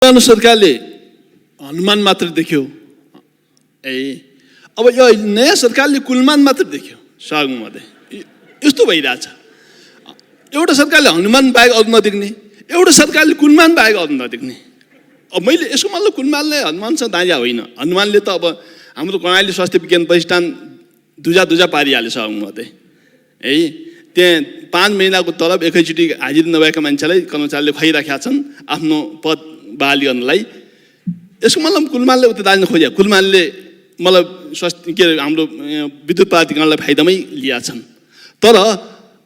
पुरानो सरकारले हनुमान मात्र देख्यो, अब यो नयाँ सरकारले कुलमान मात्र देख्यो। सागु मधे यस्तो भइरहेछ। एउटा सरकारले हनुमान बाहेक अरू नदेख्ने, एउटा सरकारले कुलमान बाहेक अरू नदेख्ने। अब मैले यसको मतलब कुलमानले हनुमानसँग दाइया होइन, हनुमानले त अब हाम्रो कर्णाली स्वास्थ्य विज्ञान प्रतिष्ठान दुजा पारिहाल्यो सागु मधे है। त्यहाँ 5 महिनाको तलब एकैचोटि हाजिर नभएका मान्छेलाई कर्मचारीले खुवाइराखेका छन् आफ्नो पद बहाली गर्नलाई। यसको मतलब कुलमानले उता दाल्न खोज्या, कुलमानले मतलब स्वास्थ्य के हाम्रो विद्युत प्राधिकरणलाई फाइदामै लिएका छन्। तर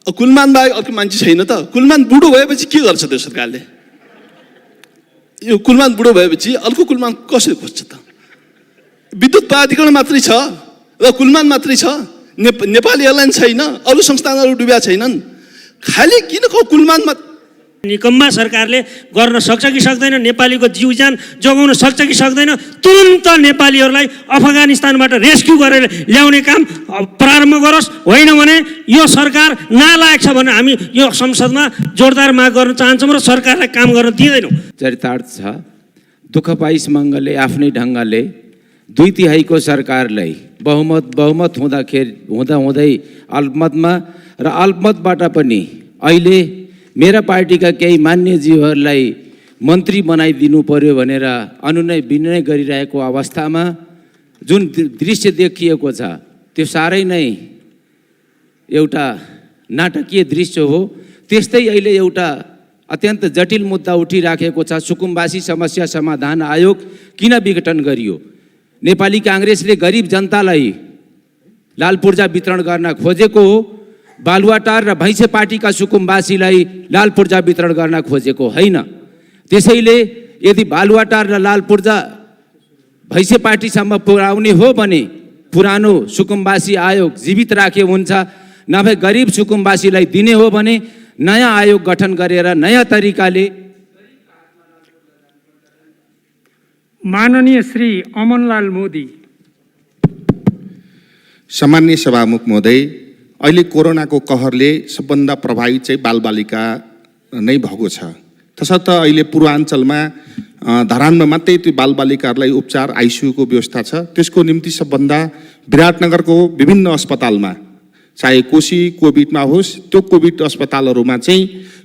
कुलमान बाहेक अर्को मान्छे छैन त। कुलमान बुढो भएपछि के गर्छ त्यो सरकारले? यो कुलमान बुढो भएपछि अर्को कुलमान कसरी खोज्छ त? विद्युत प्राधिकरण मात्रै छ र कुलमान मात्रै छ, नेपाली एयरलाइन छैन, अरू संस्थानहरू डुब्या छैनन्। खालि किन कुलमान निकम्मा सरकारले गर्न सक्छ कि सक्दैन? नेपालीको जीवज्यान जोगाउन सक्छ कि सक्दैन? तुरन्त नेपालीहरूलाई अफगानिस्तानबाट रेस्क्यु गरेर ल्याउने काम प्रारम्भ गरोस्। होइन भने यो सरकार नालायक छ भने हामी यो संसदमा जोरदार माग गर्न चाहन्छौँ र सरकारलाई काम गर्न दिँदैनौँ। चरितार्थ छ। दुःख पाइस मङ्गलले आफ्नै ढङ्गले 2/3 सरकारलाई बहुमत हुँदै अल्पमतमा र अल्पमतबाट पनि अहिले मेरा पार्टीका केही मान्यज्यूहरूलाई मन्त्री बनाइदिनु पर्यो भनेर अनुनय विनय गरिरहेको अवस्थामा जुन दृश्य देखिएको छ त्यो साह्रै नै एउटा नाटकीय दृश्य हो। त्यस्तै अहिले एउटा अत्यन्त जटिल मुद्दा उठिराखेको छ। सुकुम्बासी समस्या समाधान आयोग किन विघटन गरियो? नेपाली काङ्ग्रेसले गरिब जनतालाई लाल पूर्जा वितरण गर्न खोजेको हो, बालुवाटार र भैँसे पार्टीका सुकुम्बासीलाई लाल पूर्जा वितरण गर्न खोजेको होइन। त्यसैले यदि बालुवाटार र लाल पूर्जा भैँसे पार्टीसम्म पुर्याउने हो भने पुरानो सुकुम्बासी आयोग जीवित राखे हुन्छ, नभए गरिब सुकुम्बासीलाई दिने हो भने नयाँ आयोग गठन गरेर नयाँ तरिकाले। माननीय श्री अमनलाल मोदी। सामान्य सभामुख महोदय, अहिले कोरोनाको कहरले सबभन्दा प्रभावित चाहिँ बालबालिका नै भएको छ। तसर्थ अहिले पूर्वाञ्चलमा धरानमा मात्रै त्यो बालबालिकाहरूलाई उपचार आइसियुको व्यवस्था छ। त्यसको निम्ति सबभन्दा विराटनगरको विभिन्न अस्पतालमा, चाहे कोशी कोभिडमा होस्, त्यो कोभिड अस्पतालहरूमा चाहिँ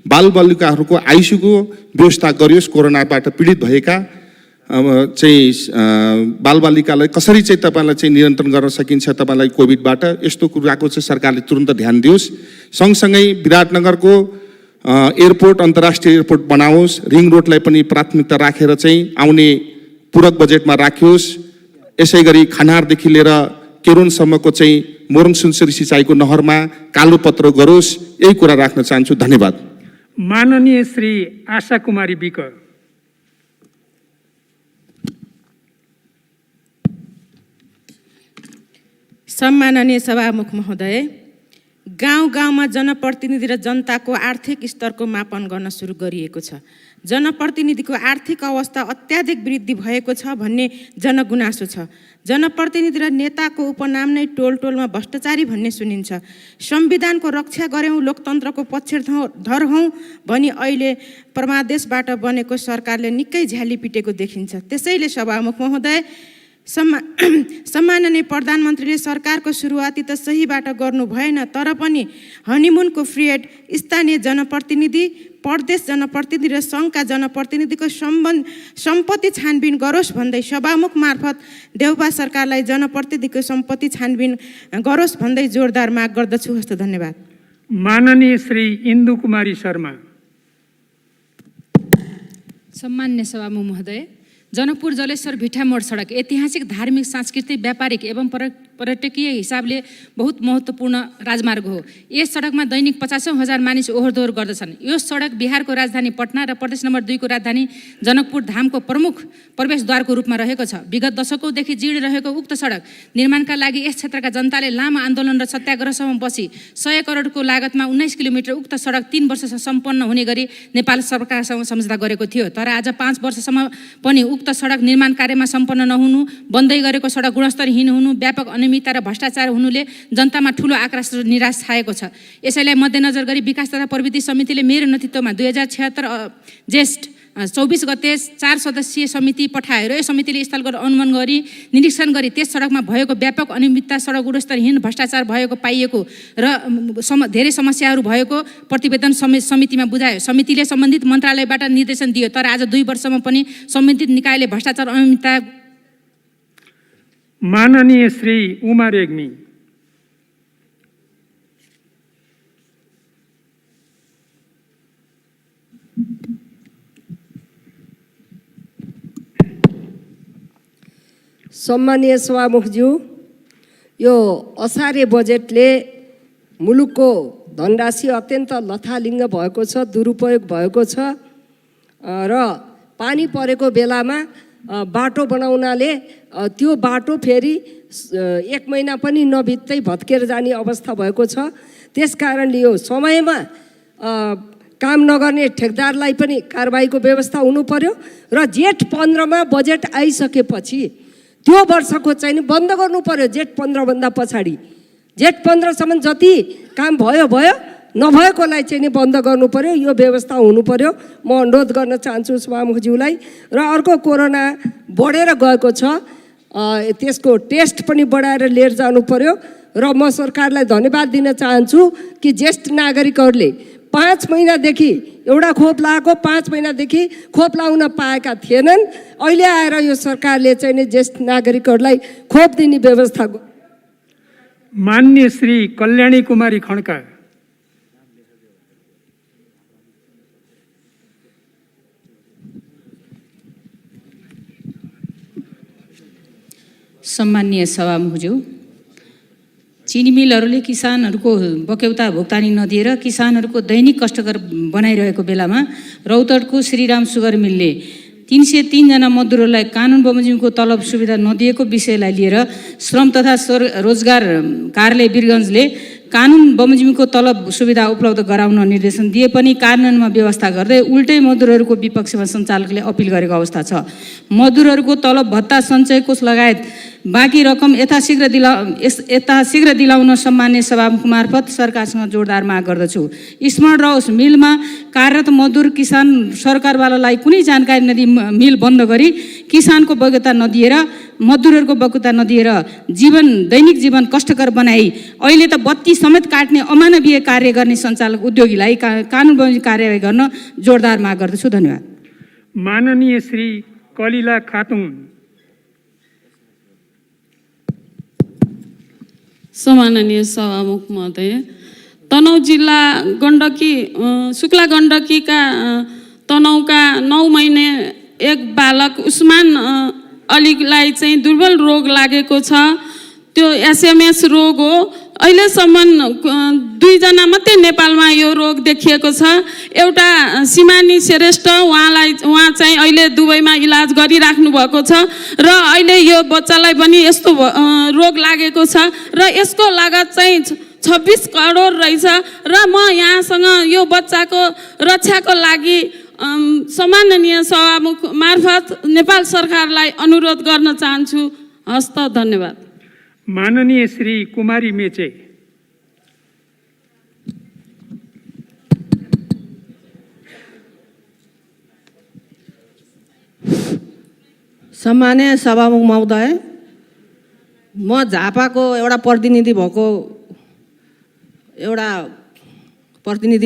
बालबालिकाहरूको आइसियुको व्यवस्था गरियोस्। कोरोनाबाट पीडित भएका चाहिँ बालबालिकालाई कसरी चाहिँ तपाईँलाई चाहिँ नियन्त्रण गर्न सकिन्छ तपाईँलाई कोभिडबाट, यस्तो कुराको चाहिँ सरकारले तुरन्त ध्यान दियोस्। सँगसँगै विराटनगरको एयरपोर्ट अन्तर्राष्ट्रिय एयरपोर्ट बनाओस्। रिङ रोडलाई पनि प्राथमिकता राखेर चाहिँ आउने पूरक बजेटमा राखियोस्। यसै गरी खनारदेखि लिएर केरुनसम्मको चाहिँ मोरङ सुनसरी सिँचाइको नहरमा कालो पत्र गरोस्। यही कुरा राख्न चाहन्छु। धन्यवाद। माननीय श्री आशा कुमारी विक। सम्माननीय सभामुख महोदय, गाउँमा जनप्रतिनिधि र जनताको आर्थिक स्तरको मापन गर्न सुरु गरिएको छ। जनप्रतिनिधिको आर्थिक अवस्था अत्याधिक वृद्धि भएको छ भन्ने जनगुनासो छ। जनप्रतिनिधि र नेताको उपनाम नै टोलमा भ्रष्टाचारी भन्ने सुनिन्छ। संविधानको रक्षा गऱ्यौँ, लोकतन्त्रको पक्षधर हौँ भनी अहिले परमादेशबाट बनेको सरकारले निकै झ्याली पिटेको देखिन्छ। त्यसैले सभामुख महोदय, सम्माननीय प्रधानमन्त्रीले सरकारको सुरुवाती त सही बाटो गर्नु भएन, तर पनि हनीमुनको पिरियड स्थानीय जनप्रतिनिधि, प्रदेश जनप्रतिनिधि र सङ्घका जनप्रतिनिधिको सम्पत्ति छानबिन गरोस् भन्दै सभामुख मार्फत देउबा सरकारलाई जनप्रतिनिधिको सम्पत्ति छानबिन गरोस् भन्दै जोरदार माग गर्दछु। हस्त धन्यवाद। माननीय श्री इन्दु कुमारी शर्मा। सम्मान्य सभामुख महोदय, जनकपुर जलेश्वर भिठा मोड सडक ऐतिहासिक, धार्मिक, सांस्कृतिक, व्यापारिक एवं पर्यटकीय हिसाबले बहुत महत्त्वपूर्ण राजमार्ग हो। यस सडकमा दैनिक 50,000 मानिस ओहोरदोहोर गर्दछन्। यो सडक बिहारको राजधानी पटना र प्रदेश नम्बर 2 को राजधानी जनकपुर धामको प्रमुख प्रवेशद्वारको रूपमा रहेको छ। विगत दशकौँदेखि जीर्ण रहेको उक्त सडक निर्माणका लागि यस क्षेत्रका जनताले लामो आन्दोलन र सत्याग्रहसम्म बसी 100 करोडको लागतमा 19 किलोमिटर उक्त सडक 3 वर्षसम्म सम्पन्न हुने गरी नेपाल सरकारसँग सम्झौता गरेको थियो। तर आज 5 वर्षसम्म पनि उक्त सडक निर्माण कार्यमा सम्पन्न नहुनु, बन्दै गरेको सडक गुणस्तरहीन हुनु, व्यापक अनियमितता र भ्रष्टाचार हुनुले जनतामा ठूलो आक्रोश र निराश छाएको छ। यसैलाई मध्यनजर गरी विकास तथा प्रवृत्ति समितिले मेरो नेतृत्वमा 2076 ज्येष्ठ 24 गते 4 सदस्यीय समिति पठाएर यो समितिले स्थलगत अनुमान गरी निरीक्षण गरी त्यस सडकमा भएको व्यापक अनियमितता, सडक गुणस्तरहीन, भ्रष्टाचार भएको पाइएको र धेरै समस्याहरू भएको प्रतिवेदन समितिमा बुझायो। समितिले सम्बन्धित मन्त्रालयबाट निर्देशन दियो, तर आज 2 वर्षमा पनि सम्बन्धित निकायले भ्रष्टाचार अनियमितता। माननीय श्री उमा रेग्मी। सम्मानीय सभामुखज्यू, यो असारे बजेटले मुलुकको धनराशि अत्यन्त लथालिङ्ग भएको छ, दुरुपयोग भएको छ र पानी परेको बेलामा बाटो बनाउनाले त्यो बाटो फेरि 1 महिना पनि नबित्दै भत्केर जाने अवस्था भएको छ। त्यसकारणले यो समयमा काम नगर्ने ठेकदारलाई पनि कारबाहीको व्यवस्था हुनु पर्यो र जेठ 15 मा बजेट आइसकेपछि त्यो वर्षको चाहिँ बन्द गर्नु पर्यो। जेठ 15 भन्दा पछाडि जेठ 15 सम्म जति काम भयो नभएकोलाई चाहिँ बन्द गर्नु पर्यो। यो व्यवस्था हुनु पर्यो। म अनुरोध गर्न चाहन्छु सभामुखज्यूलाई। र अर्को, कोरोना बढेर गएको छ, त्यसको टेस्ट पनि बढाएर लिएर जानु पर्यो र म सरकारलाई धन्यवाद दिन चाहन्छु कि ज्येष्ठ नागरिकहरूले 5 महिनादेखि एउटा खोप लगाएको, 5 महिनादेखि खोप लगाउन पाएका थिएनन्। अहिले आएर यो सरकारले चाहिँ ज्येष्ठ नागरिकहरूलाई खोप दिने व्यवस्था। मान्य श्री कल्याणी कुमारी खड्का। सम्मानीय सभामुखज्यू, चिनी मिलहरूले किसानहरूको बक्यौता भुक्तानी नदिएर किसानहरूको दैनिक कष्टकर बनाइरहेको बेलामा रौतहटको श्रीराम सुगर मिलले 303 जना मजदुरहरूलाई कानुन बमोजिमको तलब सुविधा नदिएको विषयलाई लिएर श्रम तथा रोजगार कार्यालय वीरगञ्जले कानुन बमोजिमको तलब सुविधा उपलब्ध गराउन निर्देशन दिए पनि कार्यान्वयनमा व्यवस्था गर्दै उल्टै मजदुरहरूको विपक्षमा सञ्चालकले अपिल गरेको अवस्था छ। मजदुरहरूको तलब भत्ता सञ्चय कोष लगायत बाँकी रकम यथाशीघ्र दिलाउन सम्मान्य सभामुख मार्फत सरकारसँग जोरदार माग गर्दछु। स्मरण रहोस्, मिलमा कार्यरत मजदुर किसान सरकारवालालाई कुनै जानकारी नदिई मिल बन्द गरी किसानको बग्यता नदिएर मजदुरहरूको बग्यता नदिएर दैनिक जीवन कष्टकर बनाई अहिले त बत्ती समेत काट्ने अमानवीय कार्य गर्ने सञ्चालक उद्योगीलाई कानुन बमोजिम कारबाही गर्न जोरदार माग गर्दछु। धन्यवाद। माननीय श्री कलिला खातुन। सम्माननीय सभामुख महोदय, तनहुँ जिल्ला शुक्ला गण्डकीका तनहुँका 9 महिने एक बालक उस्मान अलीलाई चाहिँ दुर्बल रोग लागेको छ। त्यो SMS रोग हो। अहिलेसम्म 2 जना मात्रै नेपालमा यो रोग देखिएको छ। एउटा सिमानी श्रेष्ठ, उहाँ चाहिँ अहिले दुबईमा इलाज गरिराख्नु भएको छ र अहिले यो बच्चालाई पनि यस्तो रोग लागेको छ र यसको लागत चाहिँ 26 करोड रहेछ र म यहाँसँग यो बच्चाको रक्षाको लागि सम्माननीय सभामुख मार्फत नेपाल सरकारलाई अनुरोध गर्न चाहन्छु। हस्त, धन्यवाद। माननीय श्री कुमारी मेचे। सम्मानीय सभामुख महोदय, म झापाको एउटा प्रतिनिधि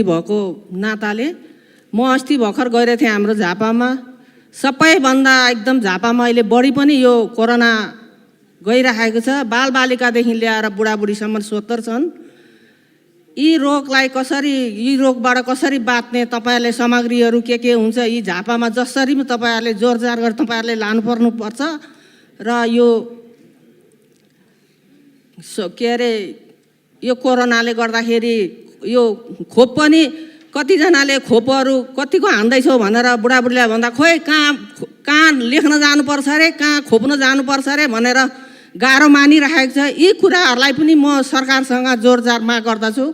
भएको नाताले म अस्ति भर्खर गएर थिएँ हाम्रो झापामा। सबैभन्दा एकदम झापामा अहिले बढी पनि यो कोरोना गइरहेको छ। बालबालिकादेखि ल्याएर बुढाबुढीसम्म 70 छन्। यी रोगबाट कसरी बाँच्ने तपाईँहरूले सामग्रीहरू के हुन्छ, यी झापामा जसरी पनि तपाईँहरूले जोरजार गरेर तपाईँहरूले लानुपर्छ र यो यो कोरोनाले गर्दाखेरि यो खोप पनि कतिजनाले खोपहरू कतिको हान्दैछौ भनेर बुढाबुढीलाई भन्दा खोइ कहाँ लेख्न जानुपर्छ अरे, कहाँ खोप्न जानुपर्छ अरे भनेर गाह्रो मानिरहेको छ। यी कुराहरूलाई पनि म सरकारसँग जोरजार माग गर्दछु।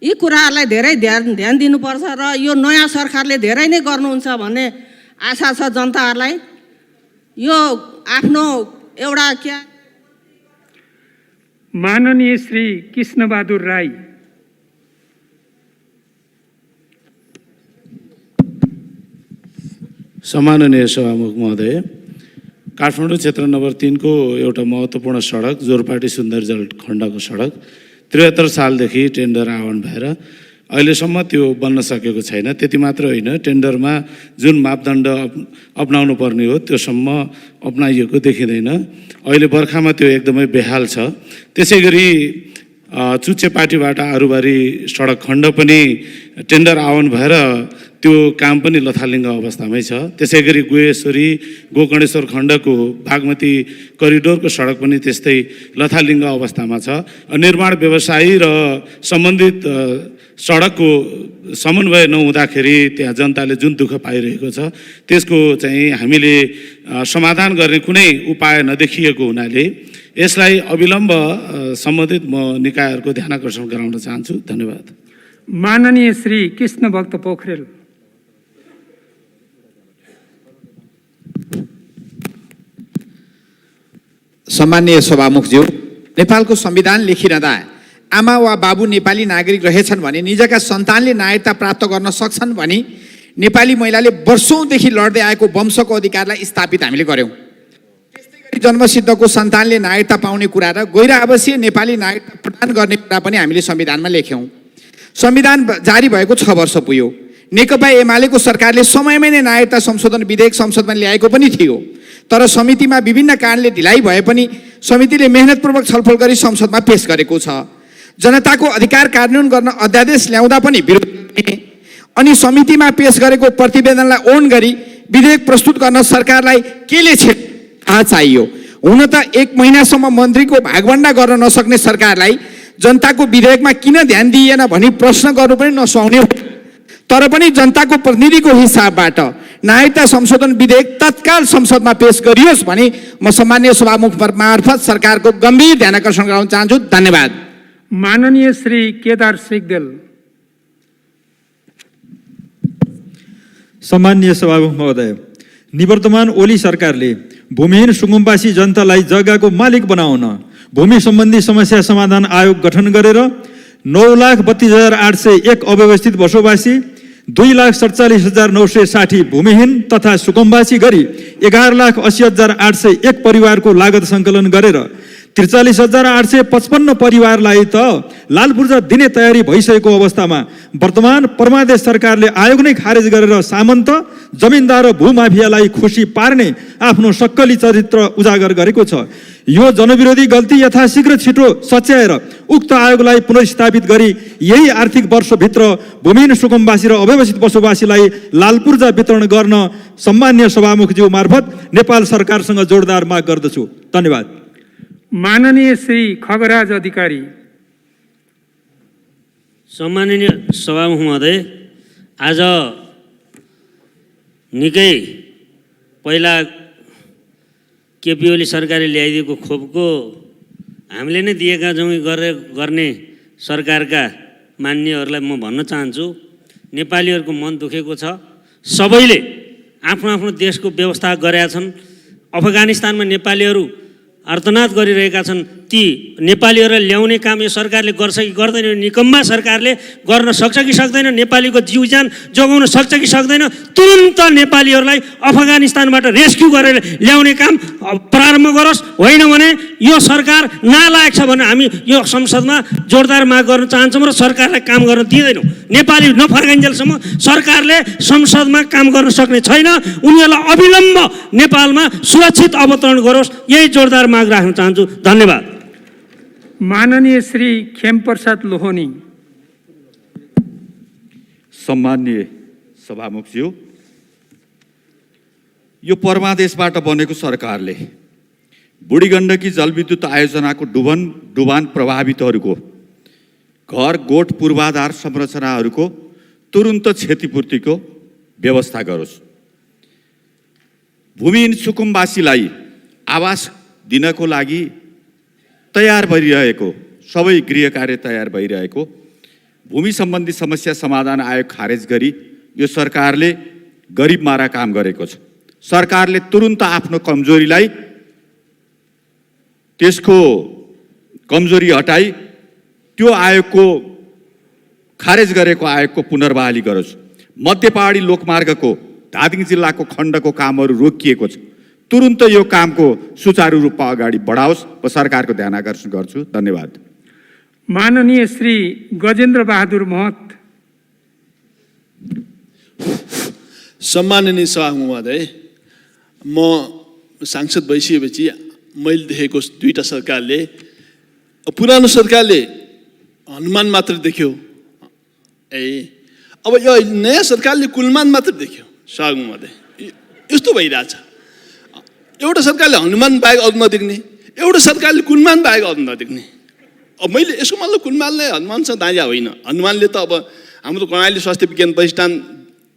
यी कुराहरूलाई धेरै ध्यान दिनुपर्छ र यो नयाँ सरकारले धेरै नै गर्नुहुन्छ भन्ने आशा छ जनताहरूलाई। यो आफ्नो एउटा माननीय श्री कृष्णबहादुर राई। सम्माननीय सभामुख महोदय, काठमाडौँ क्षेत्र नम्बर 3 को एउटा महत्त्वपूर्ण सडक जोरपाटी सुन्दरजल खण्डको सडक 73 सालदेखि टेन्डर आह्वान भएर अहिलेसम्म त्यो बन्न सकेको छैन। त्यति मात्र होइन, टेन्डरमा जुन मापदण्ड अपनाउनु पर्ने हो त्योसम्म अपनाइएको देखिँदैन। अहिले बर्खामा त्यो एकदमै बेहाल छ। त्यसै गरी चुच्चेपाटीबाट आरुबारी सडक खण्ड पनि टेन्डर आह्वान भएर त्यो काम पनि लथालिङ्ग अवस्थामै छ। त्यसै गरी गुहेश्वरी गोकर्णेश्वर खण्डको बागमती करिडोरको सडक पनि त्यस्तै लथालिङ्ग अवस्थामा छ। निर्माण व्यवसायी र सम्बन्धित सडकको समन्वय नहुँदाखेरि त्यहाँ जनताले जुन दुःख पाइरहेको छ त्यसको चाहिँ हामीले समाधान गर्ने कुनै उपाय नदेखिएको हुनाले यसलाई अविलम्ब सम्बन्धित म निकायहरूको ध्यानाकर्षण गराउन चाहन्छु। धन्यवाद। माननीय श्री कृष्ण भक्त पोखरेल। सम्माननीय सभामुखज्यू, नेपालको संविधान लेखिरहँदा आमा वा बाबु नेपाली नागरिक रहेछन् भने निजका सन्तानले नागरिकता प्राप्त गर्न सक्छन् भनी नेपाली महिलाले वर्षौंदेखि लड्दै आएको वंशको अधिकारलाई स्थापित हामीले गर्यौं। त्यस्तै गरी जन्मसिद्धको सन्तानले नागरिकता पाउने कुरा र गैर आवासीय नेपाली नागरिकता प्रदान गर्ने कुरा पनि हामीले संविधानमा लेख्यौं। संविधान जारी भएको 6 वर्ष पुग्यो। नेकपा एमालेको सरकारले समयमै नै नागरिकता संशोधन विधेयक संसदमा ल्याएको पनि थियो, तर समितिमा विभिन्न कारणले ढिलाइ भए पनि समितिले मेहनतपूर्वक छलफल गरी संसदमा पेश गरेको छ। जनताको अधिकार कार्यान्वयन गर्न अध्यादेश ल्याउँदा पनि विरोध गर्ने अनि समितिमा पेश गरेको प्रतिवेदनलाई ओन गरी विधेयक प्रस्तुत गर्न सरकारलाई केले थाहा चाहियो। हुन त 1 महिनासम्म मन्त्रीको भागभण्डा गर्न नसक्ने सरकारलाई जनताको विधेयकमा किन ध्यान दिइएन भनी प्रश्न गर्नु पनि नसुहाउने हो। तर पनि जनताको प्रतिनिधिको हिसाबबाट नागरिकता संशोधन विधेयक तत्काल संसदमा पेश गरियोस् भनी म सम्माननीय सभामुख मार्फत सरकारको गम्भीर ध्यानाकर्षण गराउन चाहन्छु। धन्यवाद। माननीय श्री केदार सिग्देल। सम्माननीय सभामुख महोदय, निवर्तमान ओली सरकारले भूमिहीन सुकुम्बासी जनतालाई जग्गाको मालिक बनाउन भूमि सम्बन्धी समस्या समाधान आयोग गठन गरेर 9,32,801 अव्यवस्थित बसोबासी, 2,47,960 भूमिहीन तथा सुकुम्बासी गरी 11,80,801 परिवारको लागत सङ्कलन गरेर 43,855 परिवारलाई त लाल पूर्जा दिने तयारी भइसकेको अवस्थामा वर्तमान परमादेश सरकारले आयोग नै खारेज गरेर सामन्त, जमिनदार र भूमाफियालाई खुसी पार्ने आफ्नो सक्कली चरित्र उजागर गरेको छ। यो जनविरोधी गल्ती यथाशीघ्र छिटो सच्याएर उक्त आयोगलाई पुनर्स्थापित गरी यही आर्थिक वर्षभित्र भूमिहीन सुकुम्बासी र अव्यवस्थित बसोबासीलाई लाल पूर्जा वितरण गर्न सम्माननीय सभामुखज्यू मार्फत नेपाल सरकारसँग जोडदार माग गर्दछु। धन्यवाद। माननीय श्री खगराज अधिकारी। सम्माननीय सभामुख महोदय, आज निकै पहिला केपी ओली सरकारले ल्याइदिएको खोपको हामीले नै दिएका गर्ने सरकारका मान्यहरूलाई म भन्न चाहन्छु, नेपालीहरूको मन दुखेको छ। सबैले आफ्नो आफ्नो देशको व्यवस्था गरेका छन्। अफगानिस्तानमा नेपालीहरू आर्तनाद गरिरहेका छन्। ती नेपालीहरूलाई ल्याउने काम यो सरकारले गर्छ कि गर्दैन? निकम्मा सरकारले गर्न सक्छ कि सक्दैन? नेपालीको जीव ज्यान जोगाउन सक्छ कि सक्दैन? तुरुन्त नेपालीहरूलाई अफगानिस्तानबाट रेस्क्यु गरेर ल्याउने काम प्रारम्भ गरोस्। होइन भने यो सरकार नालायक छ भने हामी यो संसदमा जोरदार माग गर्न चाहन्छौँ र सरकारलाई काम गर्न दिँदैनौँ। नेपाली नफर्काइन्जेलसम्म सरकारले संसदमा काम गर्न सक्ने छैन। उनीहरूलाई अविलम्ब नेपालमा सुरक्षित अवतरण गरोस्, यही जोरदार माग राख्न चाहन्छु। धन्यवाद। माननीय श्री खेमप्रसाद लोहनी। सम्माननीय सभामुखज्यू, यो परमादेशबाट बनेको सरकारले बुढी गण्डकी जलविद्युत आयोजनाको डुबान प्रभावितहरूको घर गोठ पूर्वाधार संरचनाहरूको तुरुन्त क्षतिपूर्तिको व्यवस्था गरोस्। भूमिहीन सुकुम्बासीलाई आवास दिनको लागि तयार भइरहेको सबै गृह कार्य तयार भइरहेको भूमि सम्बन्धी समस्या समाधान आयोग खारेज गरी यो सरकारले गरिब मारा काम गरेको छ। सरकारले तुरुन्त आफ्नो कमजोरीलाई त्यसको कमजोरी हटाई त्यो आयोगको खारेज गरेको आयोगको पुनर्बहाली गरोस्। मध्य पहाडी लोकमार्गको धादिङ जिल्लाको खण्डको कामहरू रोकिएको छ। तुरुन्त यो कामको सुचारू रूपमा अगाडि बढाओस् म सरकारको ध्यान आकर्षण गर्छु। धन्यवाद। माननीय श्री गजेन्द्र बहादुर महत। सम्माननीय सभामुख महोदय, म सांसद भइसकेपछि मैले देखेको दुईटा सरकारले, पुरानो सरकारले हनुमान मात्र देख्यो, अब यो नयाँ सरकारले कुलमान मात्र देख्यो। सभामुख महोदय, यस्तो भइरहेछ। एउटा सरकारले हनुमान बाहेक अरू नदेख्ने, एउटा सरकारले कुलमान बाहेक अरू नदेख्ने। अब मैले यसको मतलब कुलमानले हनुमानसँग दाँजा होइन। हनुमानले त अब हाम्रो कर्णाली स्वास्थ्य विज्ञान प्रतिष्ठान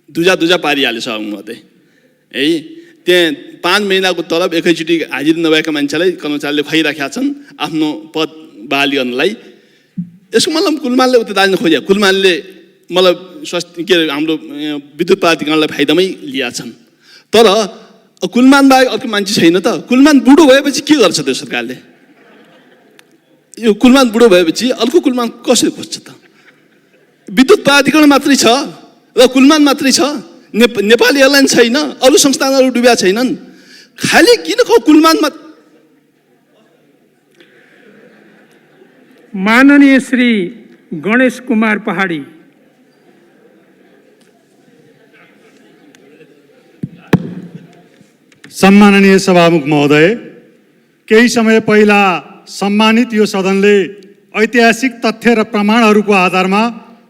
दुजा पारिहाल्यो सभामुख महोदय है। त्यहाँ 5 महिनाको तलब एकैचोटि हाजिर नभएका मान्छेलाई कर्मचारीले खुवाइराखेका छन् आफ्नो पद बहाली गर्नलाई। यसको मतलब कुलमानले उता दाँज्न खोज्यो। कुलमानले मतलब स्वास्थ्य के अरे हाम्रो विद्युत प्राधिकरणलाई फाइदामै लिएका छन्। तर कुलमान बाहेक अर्को मान्छे छैन त। कुलमान बुढो भएपछि के गर्छ त्यो सरकारले? यो कुलमान बुढो भएपछि अर्को कुलमान कसरी खोज्छ त? विद्युत प्राधिकरण मात्रै छ र कुलमान मात्रै छ। नेपाली एयरलाइन छैन, अरू संस्थानहरू डुब्या छैनन्। खालि किन कुलमानमा? माननीय श्री गणेश कुमार पहाडी। सम्माननीय सभामुख महोदय, केही समय पहिला सम्मानित यो सदनले ऐतिहासिक तथ्य र प्रमाणहरूको आधारमा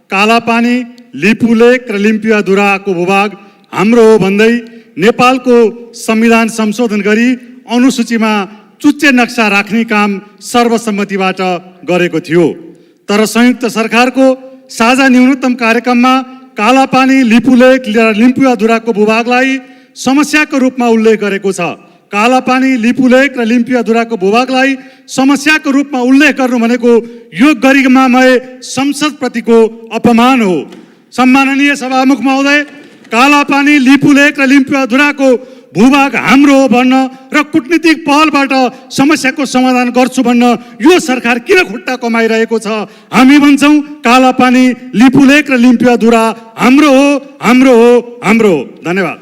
कालापानी, लिपुलेक र लिम्पियाधुराको भूभाग हाम्रो हो भन्दै नेपालको संविधान संशोधन गरी अनुसूचीमा चुच्चे नक्सा राख्ने काम सर्वसम्मतिबाट गरेको थियो। तर संयुक्त सरकारको साझा न्यूनतम कार्यक्रममा कालापानी, लिपुलेक र लिम्पियाधुराको भूभागलाई समस्याको रूपमा उल्लेख गरेको छ। कालापानी, लिपुलेक र लिम्पियाधुराको भूभागलाई समस्याको रूपमा उल्लेख गर्नु भनेको यो गरिमामय संसदप्रतिको अपमान हो। सम्माननीय सभामुख महोदय, कालापानी, लिपुलेक र लिम्पियाधुराको भूभाग हाम्रो हो भन्न र कूटनीतिक पहलबाट समस्याको समाधान गर्छु भन्न यो सरकार किन खुट्टा कमाइरहेको छ? हामी भन्छौँ कालापानी, लिपुलेक र लिम्पियाधुरा हाम्रो हो, हाम्रो हो, हाम्रो हो। धन्यवाद।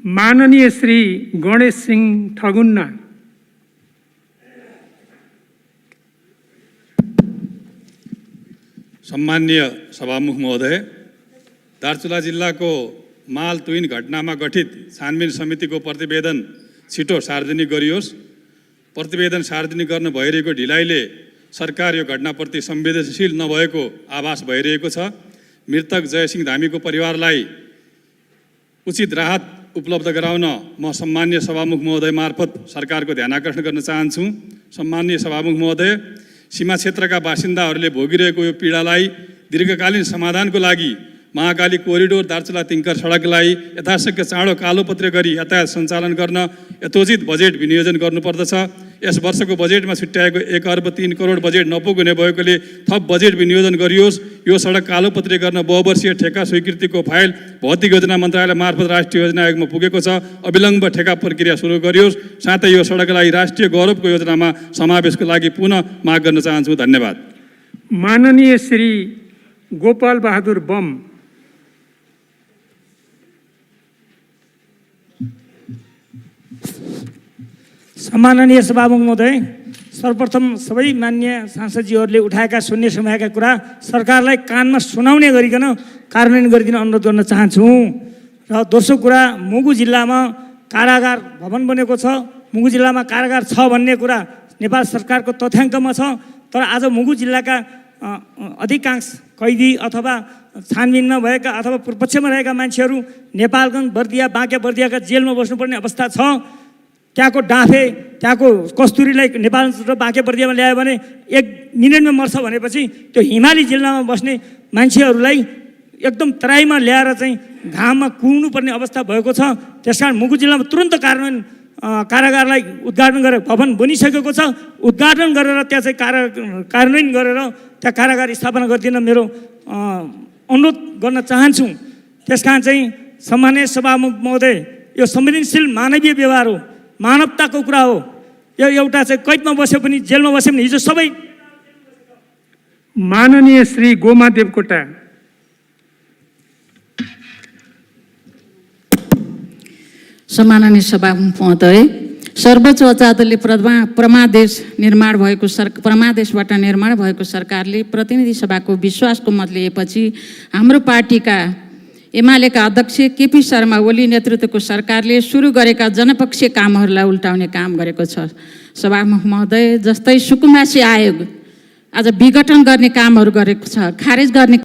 माननीय श्री गणेश सिंह ठगुन्ना। सम्माननीय सभामुख महोदय, दार्चुला जिल्लाको माल तुइन घटनामा गठित छानबिन समितिको प्रतिवेदन छिटो सार्वजनिक गरियोस्। प्रतिवेदन सार्वजनिक गर्न भइरहेको ढिलाइले सरकार यो घटनाप्रति संवेदनशील नभएको आभास भइरहेको छ। मृतक जयसिंह धामीको परिवारलाई उचित राहत उपलब्ध गराउन म सम्माननीय सभामुख महोदय मार्फत सरकारको ध्यान आकर्षण गर्न चाहन्छु। सम्माननीय सभामुख महोदय, सीमा क्षेत्रका बासिन्दाहरूले भोगिरहेको यो पीडालाई दीर्घकालीन समाधानको लागि महाकाली कोरिडोर दार्चुला तिङ्कर सडकलाई यथाशक्य चाँडो कालोपत्र गरी यातायात सञ्चालन गर्न यथोचित बजेट विनियोजन गर्नुपर्दछ। यस वर्षको बजेटमा छुट्याएको 1 अर्ब 3 करोड बजेट नपुग्ने भएकोले थप बजेट विनियोजन गरियोस्। यो सडक कालोपत्री गर्न बहुवर्षीय ठेका स्वीकृतिको फाइल भौतिक योजना मन्त्रालय मार्फत राष्ट्रिय योजना आयोगमा पुगेको छ। अविलम्ब ठेका प्रक्रिया सुरु गरियोस्। साथै यो सडकलाई राष्ट्रिय गौरवको योजनामा समावेशको लागि पुनः माग गर्न चाहन्छु। धन्यवाद। माननीय श्री गोपाल बहादुर बम। सम्माननीय सभामुख महोदय, सर्वप्रथम सबै मान्य सांसदजीहरूले उठाएका शून्य समयका कुरा सरकारलाई कानमा सुनाउने गरिकन कार्यान्वयन गरिदिन अनुरोध गर्न चाहन्छु। र दोस्रो कुरा, मुगु जिल्लामा कारागार भवन बनेको छ। मुगु जिल्लामा कारागार छ भन्ने कुरा नेपाल सरकारको तथ्याङ्कमा छ। तर आज मुगु जिल्लाका अधिकांश कैदी अथवा छानबिनमा भएका अथवा पूर्वपक्षमा रहेका मान्छेहरू नेपालगञ्ज, बर्दिया, बाँके बर्दियाका जेलमा बस्नुपर्ने अवस्था छ। त्यहाँको डाँफे, त्यहाँको कस्तुरीलाई नेपाल र बाँके बर्दियामा ल्यायो भने 1 मिनटमा मर्छ भनेपछि त्यो हिमाली जिल्लामा बस्ने मान्छेहरूलाई एकदम तराईमा ल्याएर चाहिँ घाममा कुर्नु पर्ने अवस्था भएको छ। त्यसकारण मुगु जिल्लामा तुरन्त कारागारलाई उद्घाटन गरेर भवन बनिसकेको छ। उद्घाटन गरेर त्यहाँ चाहिँ कार्यान्वयन गरेर त्यहाँ कारागार स्थापना गरिदिन मेरो अनुरोध गर्न चाहन्छु। त्यसकारण चाहिँ सम्माननीय सभामुख महोदय, यो संवेदनशील मानवीय व्यवहार हो, मानवताको कुरा हो। यो एउटा चाहिँ कैदमा बस्यो पनि, जेलमा बस्यो पनि हिजो सबै। माननीय श्री गोमा देवकोटा। सम्माननीय सभामुख महोदय, सर्वोच्च अदालतले परमादेश निर्माण भएको सरकारले प्रतिनिधि सभाको विश्वासको मत लिएपछि हाम्रो पार्टीका एमालेका अध्यक्ष केपी शर्मा ओली नेतृत्वको सरकारले सुरु गरेका जनपक्षीय कामहरूलाई उल्टाउने काम गरेको छ। सभामुख महोदय, जस्तै सुकुम्बासी आयोग आज विघटन गर्ने कामहरू गरेको छ, खारेज गर्ने